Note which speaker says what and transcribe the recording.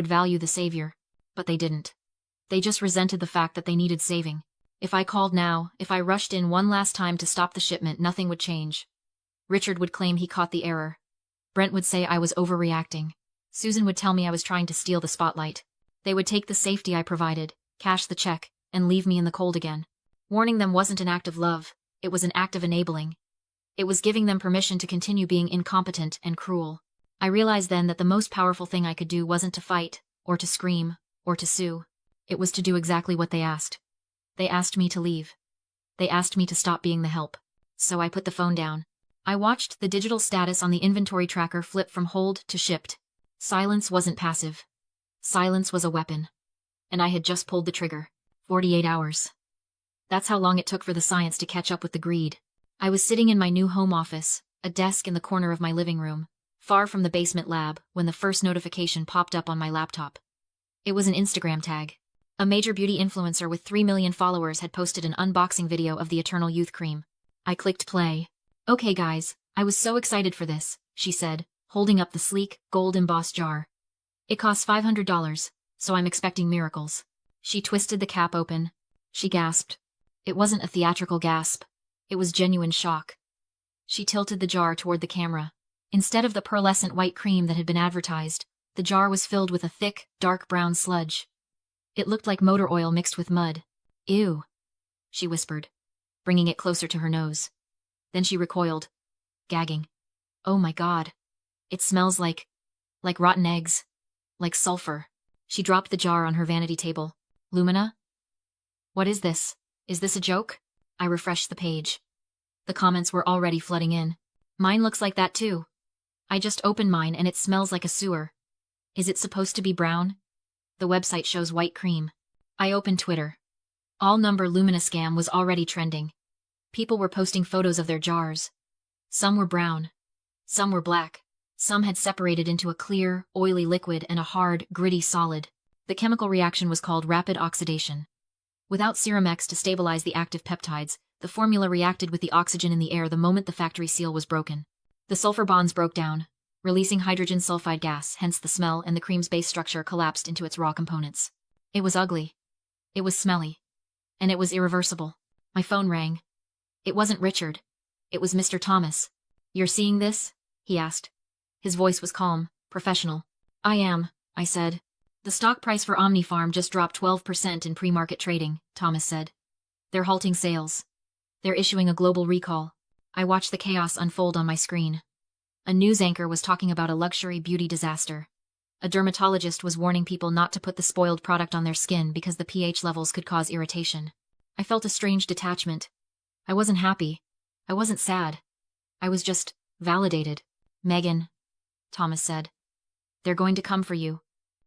Speaker 1: would value the savior. But they didn't. They just resented the fact that they needed saving. If I called now, if I rushed in one last time to stop the shipment, nothing would change. Richard would claim he caught the error. Brent would say I was overreacting. Susan would tell me I was trying to steal the spotlight. They would take the safety I provided, cash the check, and leave me in the cold again. Warning them wasn't an act of love, it was an act of enabling. It was giving them permission to continue being incompetent and cruel. I realized then that the most powerful thing I could do wasn't to fight, or to scream, or to sue. It was to do exactly what they asked. They asked me to leave. They asked me to stop being the help. So I put the phone down. I watched the digital status on the inventory tracker flip from hold to shipped. Silence wasn't passive. Silence was a weapon. And I had just pulled the trigger. 48 hours. That's how long it took for the science to catch up with the greed. I was sitting in my new home office, a desk in the corner of my living room, far from the basement lab, when the first notification popped up on my laptop. It was an Instagram tag. A major beauty influencer with 3 million followers had posted an unboxing video of the Eternal Youth Cream. I clicked play. Okay guys, I was so excited for this, she said, holding up the sleek, gold-embossed jar. It costs $500, so I'm expecting miracles. She twisted the cap open. She gasped. It wasn't a theatrical gasp. It was genuine shock. She tilted the jar toward the camera. Instead of the pearlescent white cream that had been advertised, the jar was filled with a thick, dark brown sludge. It looked like motor oil mixed with mud. Ew, she whispered, bringing it closer to her nose. Then she recoiled, gagging. Oh my God. It smells like rotten eggs. Like sulfur. She dropped the jar on her vanity table. Lumina? What is this? Is this a joke? I refreshed the page. The comments were already flooding in. Mine looks like that too. I just opened mine and it smells like a sewer. Is it supposed to be brown? The website shows white cream. I opened Twitter. All number Lumina scam was already trending. People were posting photos of their jars. Some were brown. Some were black. Some had separated into a clear, oily liquid and a hard, gritty solid. The chemical reaction was called rapid oxidation. Without Serum X to stabilize the active peptides, the formula reacted with the oxygen in the air the moment the factory seal was broken. The sulfur bonds broke down, releasing hydrogen sulfide gas, hence the smell, and the cream's base structure collapsed into its raw components. It was ugly. It was smelly. And it was irreversible. My phone rang. It wasn't Richard. It was Mr. Thomas. You're seeing this? He asked. His voice was calm, professional. I am, I said. The stock price for Omnipharm just dropped 12% in pre-market trading, Thomas said. They're halting sales. They're issuing a global recall. I watched the chaos unfold on my screen. A news anchor was talking about a luxury beauty disaster. A dermatologist was warning people not to put the spoiled product on their skin because the pH levels could cause irritation. I felt a strange detachment. I wasn't happy. I wasn't sad. I was just validated. Megan, Thomas said. They're going to come for you.